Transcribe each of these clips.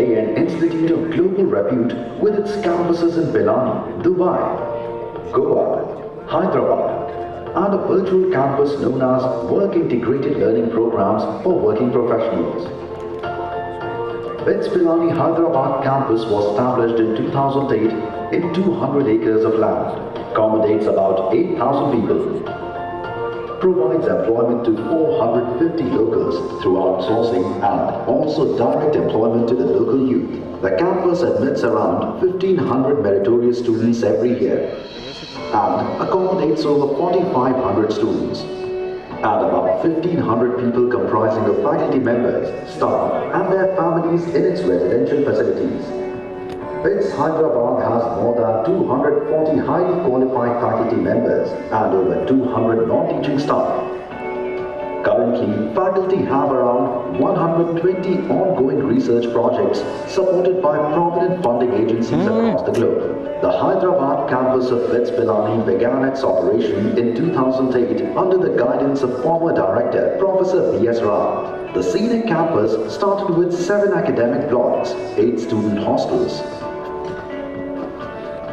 today an institute of global repute with its campuses in Pilani, Dubai, Goa, Hyderabad, and a virtual campus known as Work Integrated Learning Programs for Working Professionals. BITS Pilani Hyderabad campus was established in 2008 in 200 acres of land, accommodates about 8,000 people, provides employment to 450 locals through outsourcing and also direct employment to the local youth. The campus admits around 1,500 meritorious students every year and accommodates over 4,500 students and about 1,500 people comprising of faculty members, staff and their families in its residential facilities. BITS Hyderabad has more than 240 highly qualified faculty members and over 200 non-teaching staff. Currently, faculty have around 120 ongoing research projects supported by prominent funding agencies across the globe. The Hyderabad campus of BITS Pilani began its operation in 2008 under the guidance of former director Professor B.S. Rao. The senior campus started with 7 academic blocks, 8 student hostels,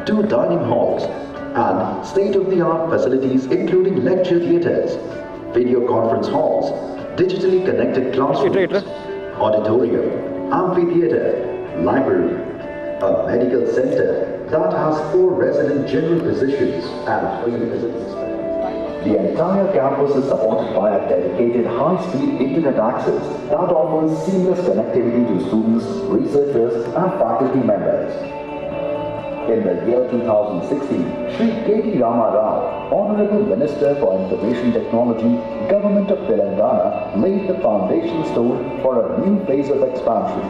2 dining halls, and state-of-the-art facilities including lecture theatres, video conference halls, digitally connected classrooms, auditorium, amphitheatre, library, a medical centre that has 4 resident general physicians and 3 visitors. The entire campus is supported by a dedicated high-speed internet access that offers seamless connectivity to students, researchers and faculty members. In the year 2016, Shri K.T. Rama Rao, Honorable Minister for Information Technology, Government of Telangana, laid the foundation stone for a new phase of expansion.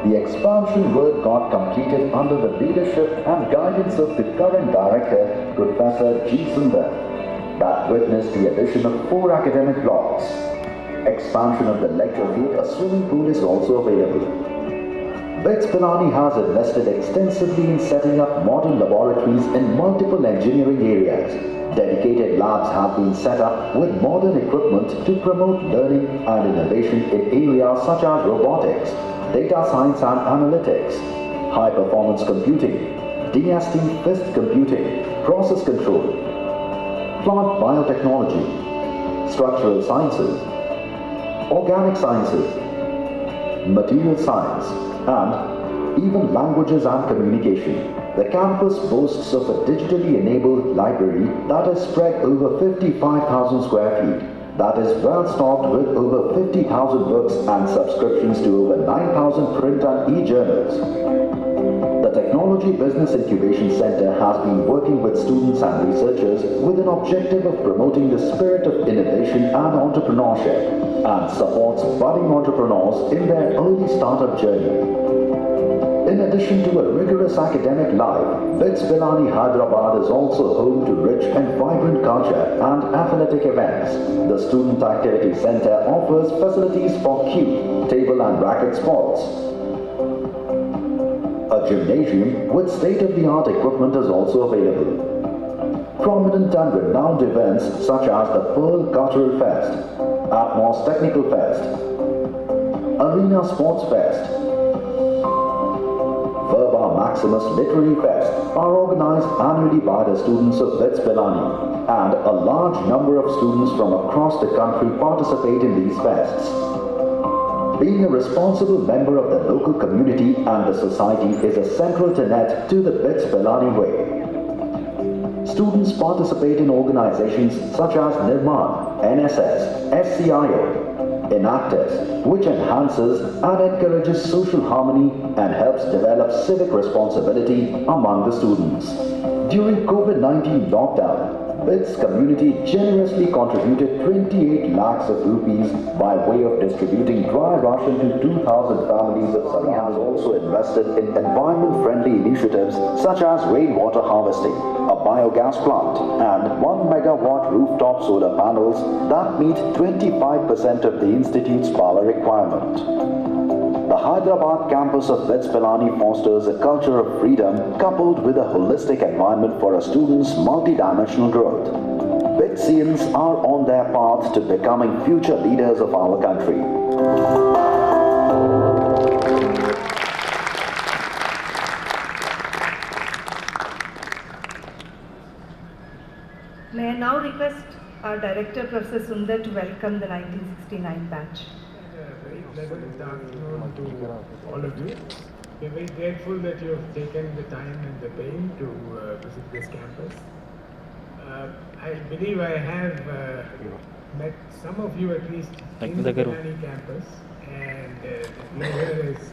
The expansion work got completed under the leadership and guidance of the current director, Professor G. Sundar, that witnessed the addition of 4 academic blocks. Expansion of the lecture theatre, a swimming pool is also available. BITS Pilani has invested extensively in setting up modern laboratories in multiple engineering areas. Dedicated labs have been set up with modern equipment to promote learning and innovation in areas such as robotics, data science and analytics, high-performance computing, DST fist computing, process control, plant biotechnology, structural sciences, organic sciences, material science, and even languages and communication. The campus boasts of a digitally enabled library that is spread over 55,000 square feet, that is well stocked with over 50,000 books and subscriptions to over 9,000 print and e-journals. The Technology Business Incubation Center has been working with students and researchers with an objective of promoting the spirit of innovation and entrepreneurship and supports budding entrepreneurs in their early startup journey. In addition to a rigorous academic life, BITS Pilani Hyderabad is also home to rich and vibrant culture and athletic events. The Student Activity Center offers facilities for cue, table and racket sports. A gymnasium with state-of-the-art equipment is also available. Prominent and renowned events such as the Pearl Cultural Fest, Atmos Technical Fest, Arena Sports Fest, Maximus Literary Fest are organized annually by the students of BITS Pilani, and a large number of students from across the country participate in these fests. Being a responsible member of the local community and the society is a central tenet to the BITS Pilani way. Students participate in organizations such as Nirman, NSS, SCIO, Enactus, which enhances and encourages social harmony and helps develop civic responsibility among the students. During COVID-19 lockdown, BITS community generously contributed 28 lakhs of rupees by way of distributing dry ration to 2,000 families of Sari has also invested in environment-friendly initiatives such as rainwater harvesting, a biogas plant, and 1 megawatt rooftop solar panels that meet 25% of the institute's power requirement. The Hyderabad campus of BITS Pilani fosters a culture of freedom coupled with a holistic environment for a student's multidimensional growth. BITSians are on their path to becoming future leaders of our country. now request our Director, Professor Sundar, to welcome the 1969 batch. Very pleasant afternoon to all of you. We're very grateful that you have taken the time and the pain to visit this campus. I believe I have met some of you at least in the Pilani campus, and the pleasure is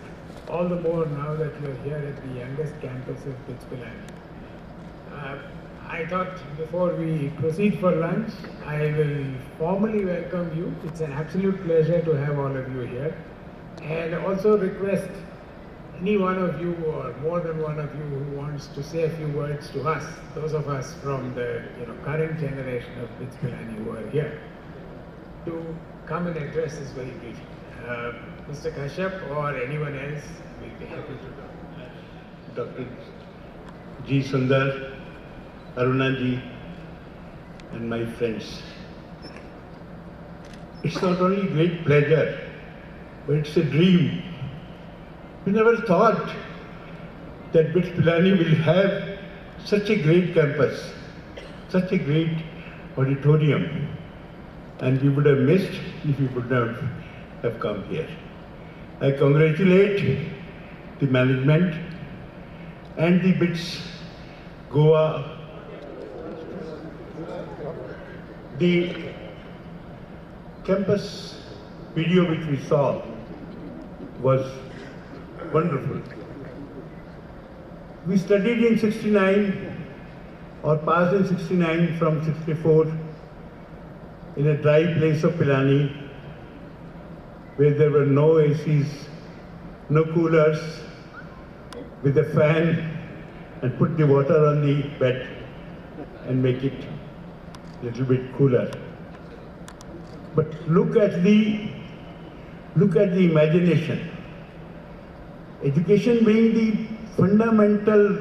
all the more now that you are here at the youngest campus of BITS Pilani. I thought before we proceed for lunch, I will formally welcome you. It's an absolute pleasure to have all of you here, and also request any one of you or more than one of you who wants to say a few words to us, those of us from the current generation of BITS Pilani who are here, to come and address us very briefly. Mr. Kashyap or anyone else will be happy to go. Dr. G. Sundar, Aruna ji, and my friends. It's not only great pleasure, but it's a dream. We never thought that BITS Pilani will have such a great campus, such a great auditorium, and we would have missed if we would not have come here. I congratulate the management and the BITS Goa. The campus video which we saw was wonderful. We studied in 69 or passed in 69 from 64 in a dry place of Pilani where there were no ACs, no coolers, with a fan, and put the water on the bed and make it a little bit cooler. But look at the imagination. Education being the fundamental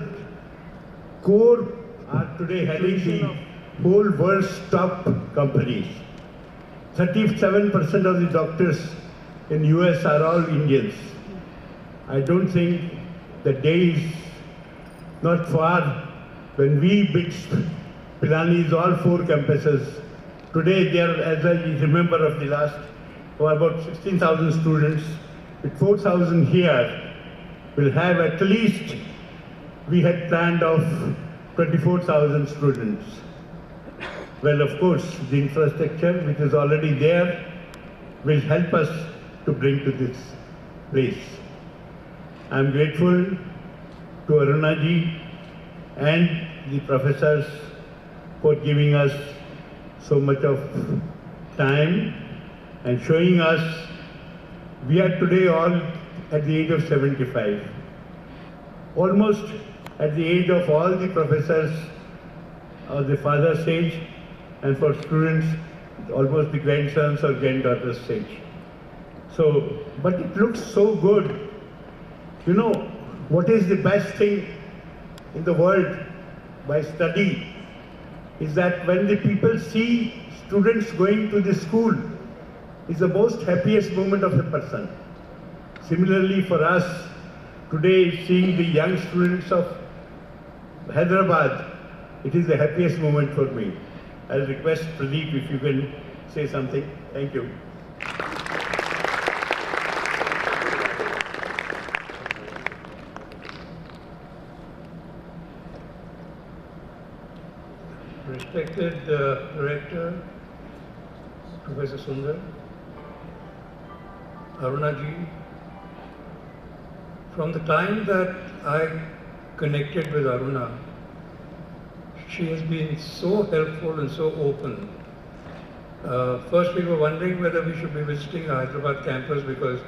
core are today having the whole world's top companies. 37% of the doctors in US are all Indians. I don't think the day is not far when we BITS Pilani is all 4 campuses. Today there are, as I remember of the last, about 16,000 students. With 4,000 here, we'll have at least, we had planned of 24,000 students. Well, of course, the infrastructure which is already there will help us to bring to this place. I'm grateful to Aruna ji and the professors for giving us so much of time and showing us we are today all at the age of 75. Almost at the age of all the professors of the father's age, and for students almost the grandsons or granddaughters' age. So, but it looks so good. You know, what is the best thing in the world by study is that when the people see students going to the school, is the most happiest moment of a person. Similarly for us, today seeing the young students of Hyderabad, it is the happiest moment for me. I'll request Pradeep if you can say something. Thank you. Respected Director, Professor Sundar, Aruna ji, from the time that I connected with Aruna, she has been so helpful and so open. First we were wondering whether we should be visiting the Hyderabad campus because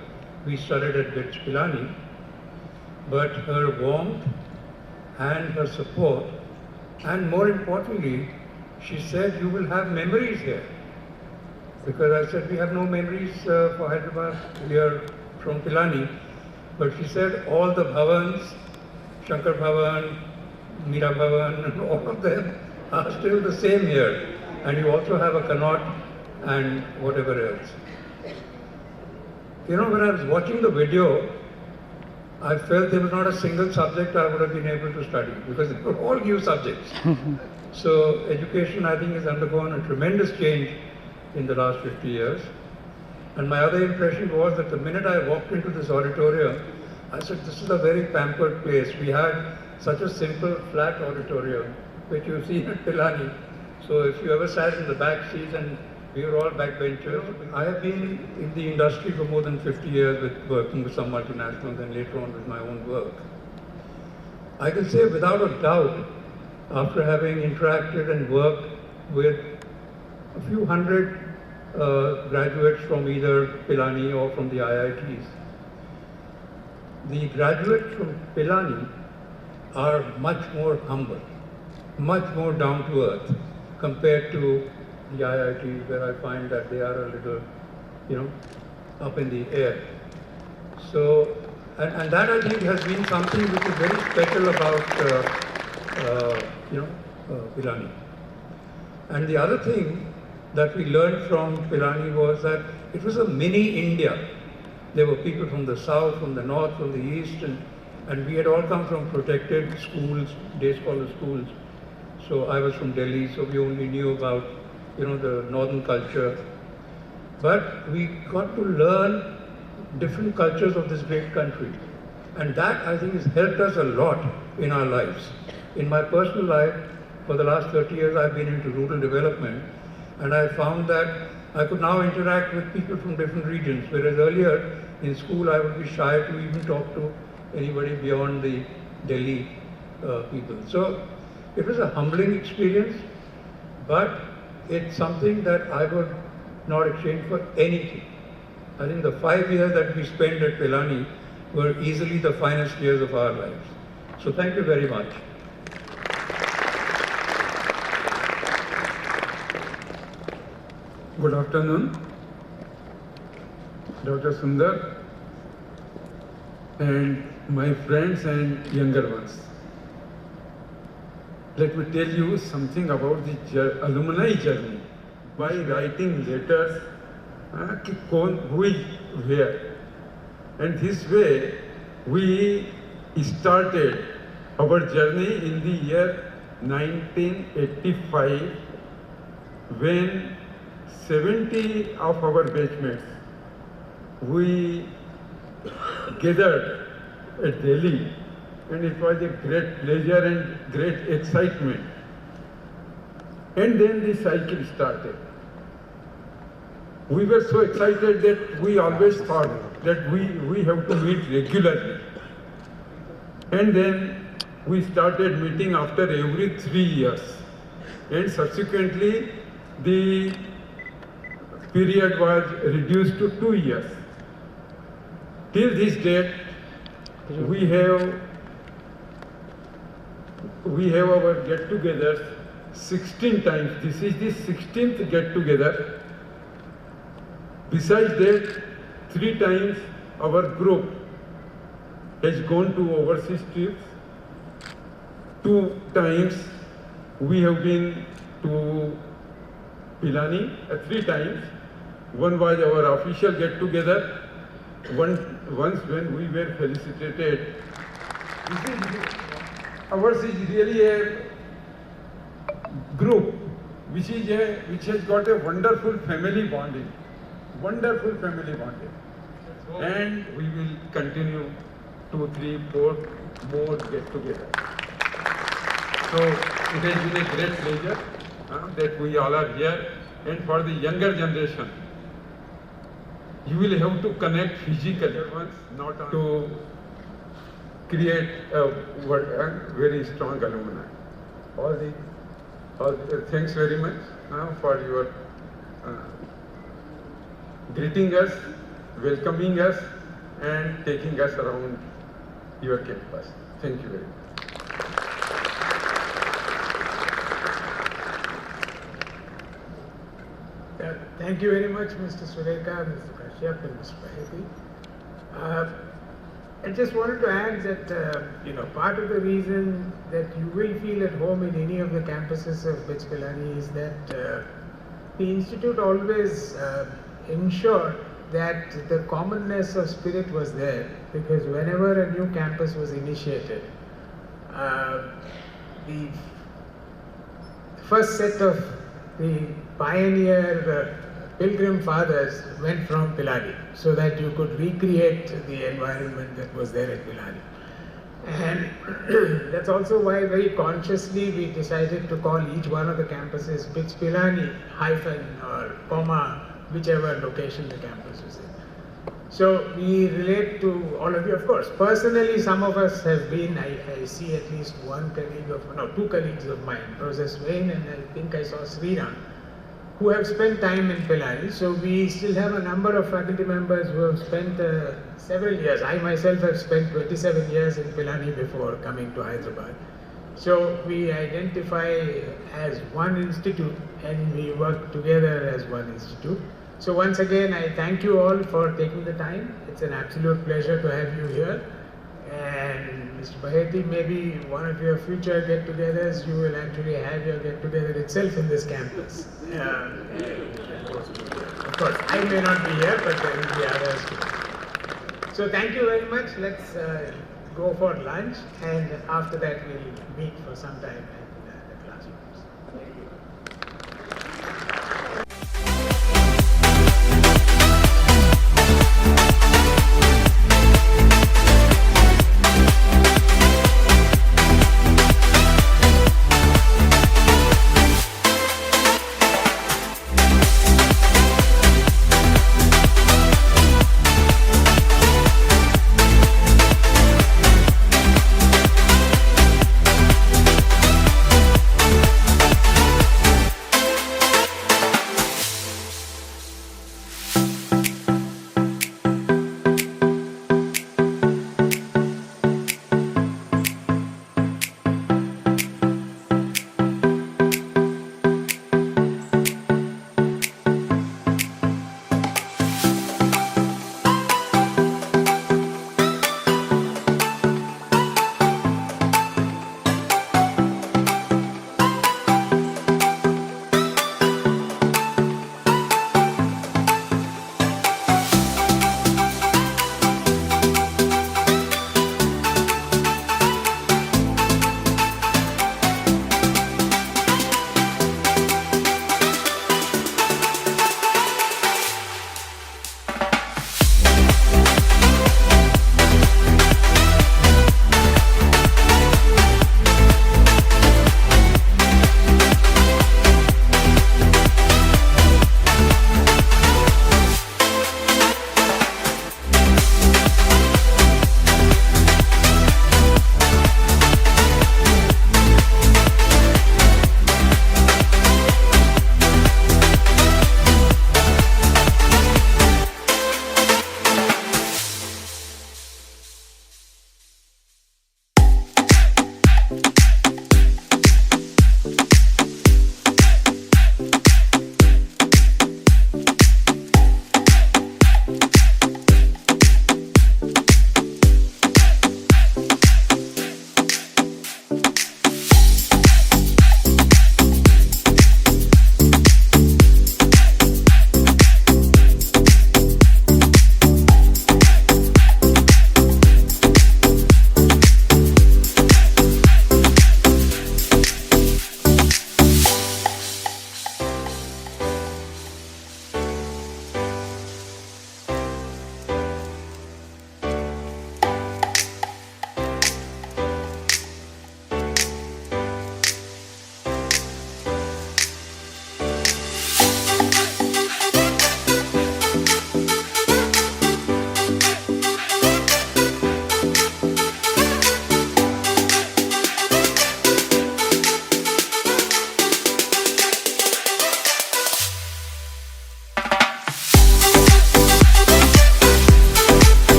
we studied at BITS Pilani, but her warmth and her support, and more importantly, she said, you will have memories here. Because I said, we have no memories for Hyderabad, we are from Pilani. But she said, all the bhavans, Shankar Bhavan, Meera Bhavan, and all of them are still the same here. And you also have a Connaught and whatever else. You know, when I was watching the video, I felt there was not a single subject I would have been able to study because they were all new subjects. So education, I think, has undergone a tremendous change in the last 50 years. And my other impression was that the minute I walked into this auditorium, I said, this is a very pampered place. We had such a simple, flat auditorium, which you see at Pilani. So if you ever sat in the back seats, and we were all backbenchers. I have been in the industry for more than 50 years working with some multinationals and later on with my own work. I can say without a doubt, after having interacted and worked with a few hundred graduates from either Pilani or from the IITs, the graduates from Pilani are much more humble, much more down to earth compared to the IITs, where I find that they are a little, up in the air. So, and that I think has been something which is very special about, Pilani. And the other thing that we learned from Pilani was that it was a mini India. There were people from the south, from the north, from the east, and we had all come from protected schools, day scholar schools. So I was from Delhi, so we only knew about, the northern culture. But we got to learn different cultures of this great country. And that, I think, has helped us a lot in our lives. In my personal life, for the last 30 years, I've been into rural development, and I found that I could now interact with people from different regions, whereas earlier in school I would be shy to even talk to anybody beyond the Delhi people. So it was a humbling experience, but it's something that I would not exchange for anything. I think the 5 years that we spent at Pilani were easily the finest years of our lives. So thank you very much. Good afternoon, Dr. Sundar and my friends and younger ones. Let me tell you something about the alumni journey by writing letters, who is where. And this way we started our journey in the year 1985 when 70 of our batchmates, we gathered at Delhi, and it was a great pleasure and great excitement. And then the cycle started. We were so excited that we always thought that we have to meet regularly. And then we started meeting after every 3 years. And subsequently, the period was reduced to 2 years. Till this date, we have our get-togethers 16 times. This is the 16th get-together. Besides that, 3 times our group has gone to overseas trips. 2 times we have been to Pilani, 3 times. One was our official get-together. Once when we were felicitated. Ours is really a group which has got a wonderful family bonding. Wonderful family bonding. And we will continue 2, 3, 4 more get-together. So it has been a great pleasure that we all are here. And for the younger generation, you will have to connect physically once, not to create a very strong alumni. Thanks very much for your greeting us, welcoming us, and taking us around your campus. Thank you very much. Thank you very much, Mr. Sureka, Mr. Kashyap, and Mr. Baheti. I just wanted to add that, part of the reason that you will feel at home in any of the campuses of BITS Pilani is that the institute always ensured that the commonness of spirit was there, because whenever a new campus was initiated, the first set of the pioneer pilgrim fathers went from Pilani, so that you could recreate the environment that was there at Pilani. And that's also why very consciously we decided to call each one of the campuses BITS Pilani - or comma, whichever location the campus was in. So we relate to all of you, of course. Personally, some of us have been, I see at least two colleagues of mine, Professor Swain and I think I saw Sriram, who have spent time in Pilani. So we still have a number of faculty members who have spent several years. I myself have spent 27 years in Pilani before coming to Hyderabad. So we identify as one institute and we work together as one institute. So once again, I thank you all for taking the time. It's an absolute pleasure to have you here. And Mr. Baheti, maybe one of your future get-togethers, you will actually have your get-together itself in this campus. Of course, I may not be here, but there will be others too. So thank you very much. Let's go for lunch, and after that we'll meet for some time in the classrooms. Thank you.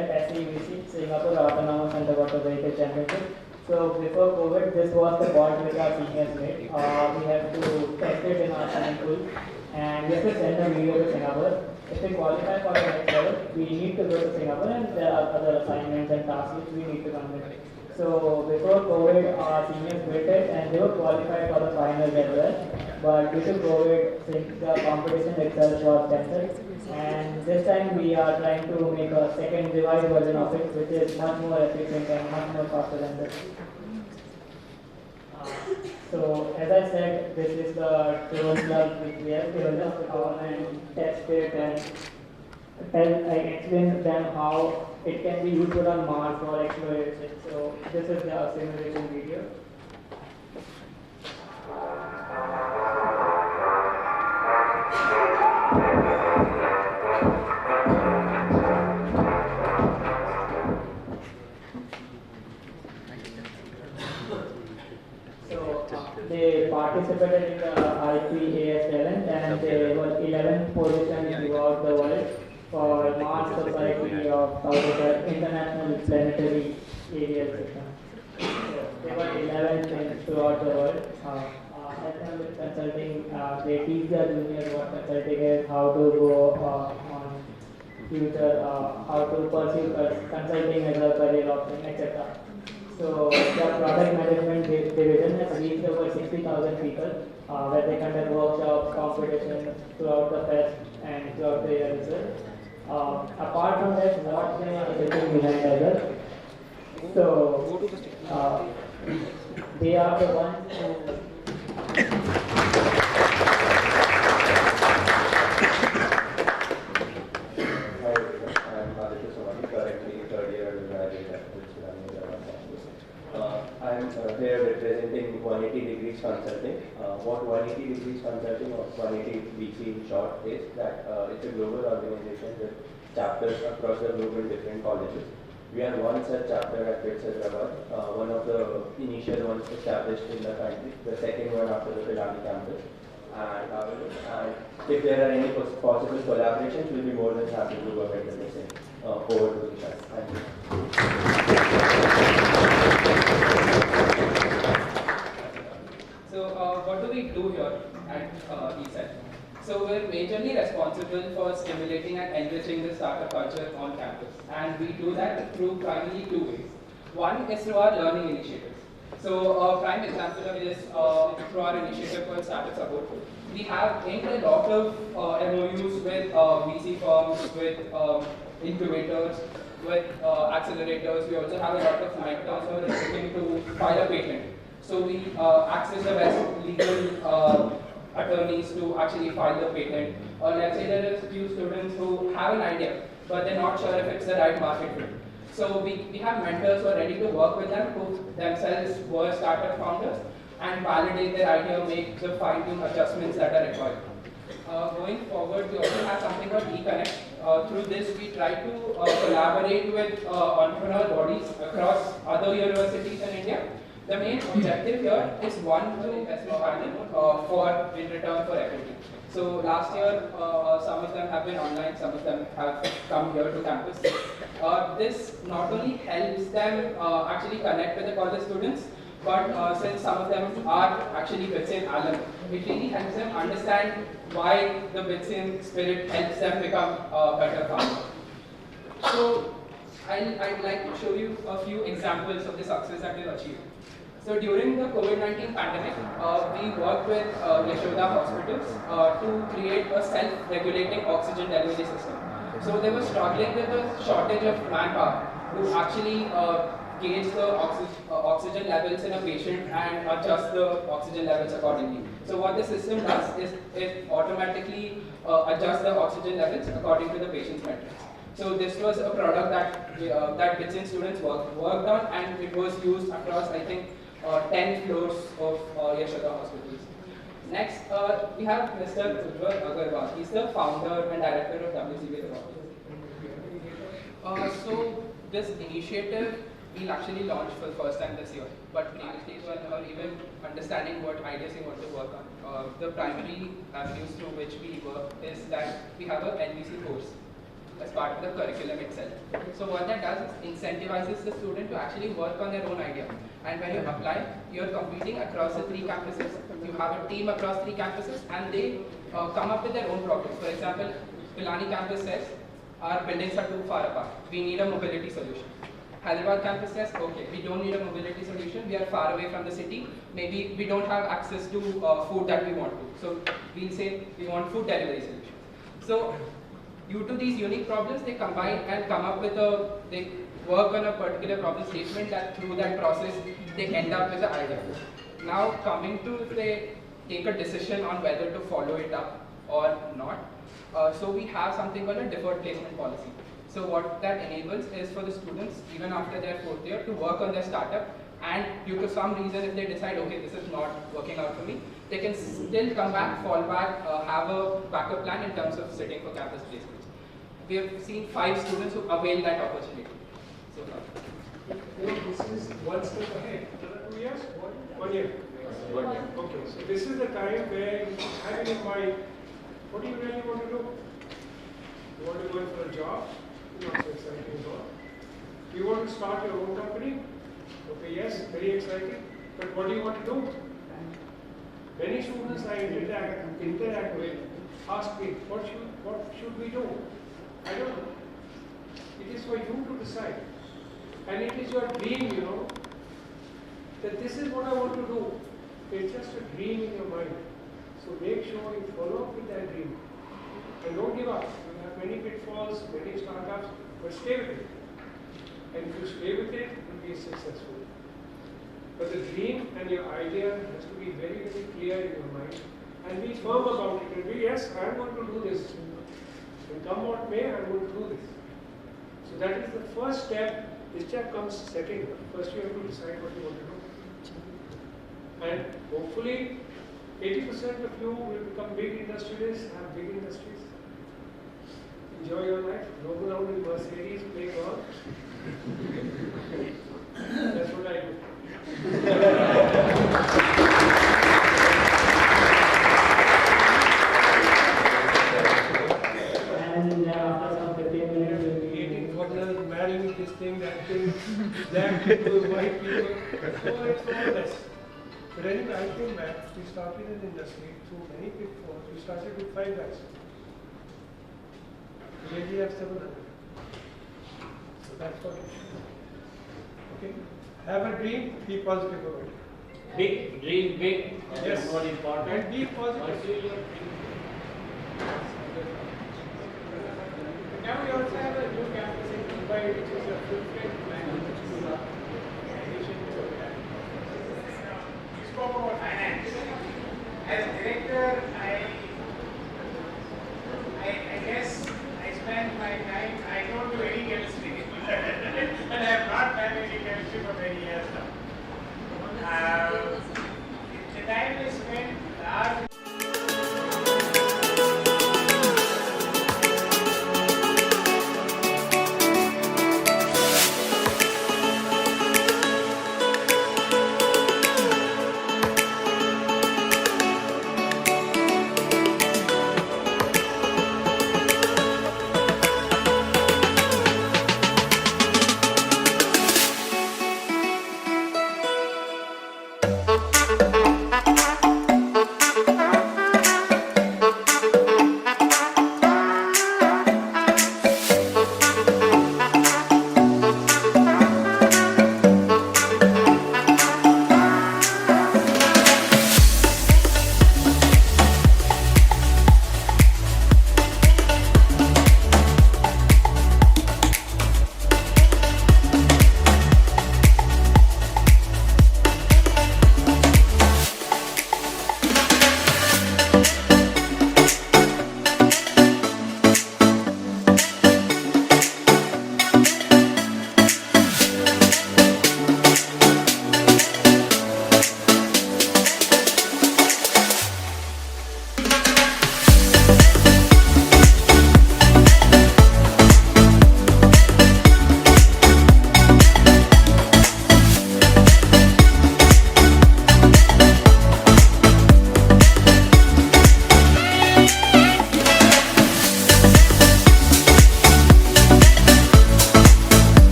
at SCVC, Singapore Autonomous Underwater Vehicle Championship. So before COVID, this was the bond which our seniors made. We have to test it in our swimming pool, and we have to send a video to Singapore. If we qualify for the next level, we need to go to Singapore, and there are other assignments and tasks which we need to complete. So before COVID, our seniors built it, and they were qualified for the finals as well. But due to COVID, since the competition itself was cancelled, and this time we are trying to make a second revised version of it, which is much more efficient and much more faster than this. So as I said, this is the drone club which we have developed and tested, and I explained them how it can be useful on Mars for exploration. So this is the simulation video. They participated in the IPAS event, and they were 11th position throughout the world for Mars Society of South Africa International Planetary Area System. So they were 11th throughout the world. Help them with consulting. They teach their juniors what consulting is, how to go on future, how to pursue consulting as a career option, etc. So the product management division has reached over 60,000 people, where they conduct workshops, competitions throughout the fest and throughout the year as well. Apart from that, what they are sitting behind as well. So they are the ones who here representing 180 Degrees Consulting. What 180 Degrees Consulting, or 180 DC in short, is that it's a global organization with chapters across the globe in different colleges. We are one such chapter at BITS69, one of the initial ones established in the country, the second one after the Pilani campus. And if there are any possible collaborations, we'll be more than happy to work at the same. Over to you guys. Thank you. So what do we do here at ESET? So we're majorly responsible for stimulating and enriching the startup culture on campus, and we do that through primarily two ways. One is through our learning initiatives. So a prime example of this through our initiative called Startup Support. We have inked a lot of MOUs with VC firms, with incubators, with accelerators. We also have a lot of mentors who are looking to file a patent. So we access the best legal attorneys to actually file the patent. Or let's say there are a few students who have an idea, but they're not sure if it's the right market fit. So we have mentors who are ready to work with them, who themselves were startup founders, and validate their idea, make the fine-tune adjustments that are required. Going forward, we also have something called eConnect. Through this, we try to collaborate with entrepreneurial bodies across other universities in India. The main objective here is one, to investment panel in return for equity. So last year, some of them have been online, some of them have come here to campus. This not only helps them actually connect with the college students, but since some of them are actually BITSin alum, it really helps them understand why the BITSin spirit helps them become better farmers. So I'd like to show you a few examples of the success that we've achieved. So during the COVID-19 pandemic, we worked with Yashoda hospitals to create a self-regulating oxygen delivery system. So they were struggling with a shortage of manpower to actually gauge the oxygen levels in a patient and adjust the oxygen levels accordingly. So what the system does is it automatically adjusts the oxygen levels according to the patient's metrics. So this was a product that BITSin students worked on, and it was used across, I think, 10 floors of Yashoda hospitals. Next, we have Mr. Ujjwal Agarwal. He's the founder and director of WCB Robotics. So this initiative we'll actually launch for the first time this year. But previously, or even understanding what ideas we want to work on, the primary avenues through which we work is that we have a NVC course. as part of the curriculum itself. So what that does is incentivizes the student to actually work on their own idea. And when you apply, you're competing across the 3 campuses. You have a team across 3 campuses, and they come up with their own problems. For example, Pilani campus says, our buildings are too far apart. We need a mobility solution. Hyderabad campus says, okay, we don't need a mobility solution. We are far away from the city. Maybe we don't have access to food that we want to. So we'll say we want food delivery solution. So due to these unique problems, they combine and come up with they work on a particular problem statement that through that process, they end up with the idea. Now coming to, they take a decision on whether to follow it up or not. So we have something called a deferred placement policy. So what that enables is for the students, even after their 4th year, to work on their startup, and due to some reason, if they decide, okay, this is not working out for me, they can still come back, fall back, have a backup plan in terms of sitting for campus placements. We have seen 5 students who avail that opportunity so far. This is one step ahead. 2 years? 1 year? 1 year. Okay, so this is the time where you have in mind, what do you really want to do? You want to go in for a job? Not so exciting job. You want to start your own company? Okay, yes, very exciting. But what do you want to do? Many students I interact with ask me, what should we do? I don't know. It is for you to decide. And it is your dream, you know, that this is what I want to do. It's just a dream in your mind. So make sure you follow up with that dream. And don't give up. You have many pitfalls, many startups, but stay with it. And if you stay with it, you'll be successful. But the dream and your idea has to be very, very clear in your mind. And be firm about it. And be, yes, I'm going to do this. And come what may, I'm going to do this. So that is the first step. This step comes second. First you have to decide what you want to do. And hopefully, 80% of you will become big industrialists, have big industries. Enjoy your life. Roam around in Mercedes, play golf. That's what I do. And after some 15 minutes, we'll be Creating foreigners, marrying this thing, that thing, black people, white people. So it's all this. But anyway, I came back. We started in industry through many pitfalls. We started with 5 guys. Today we have 700. So that's what it is. Okay? Have a dream, be positive about it. Big, dream big. Yes. That's what important. And be positive. Pursue your dream. Now we also have a new campus in Mumbai, which is a full-fledged language school. You spoke about finance. As director, I guess I spend my time, I don't do any chemistry. And I have not done any chemistry for many years now.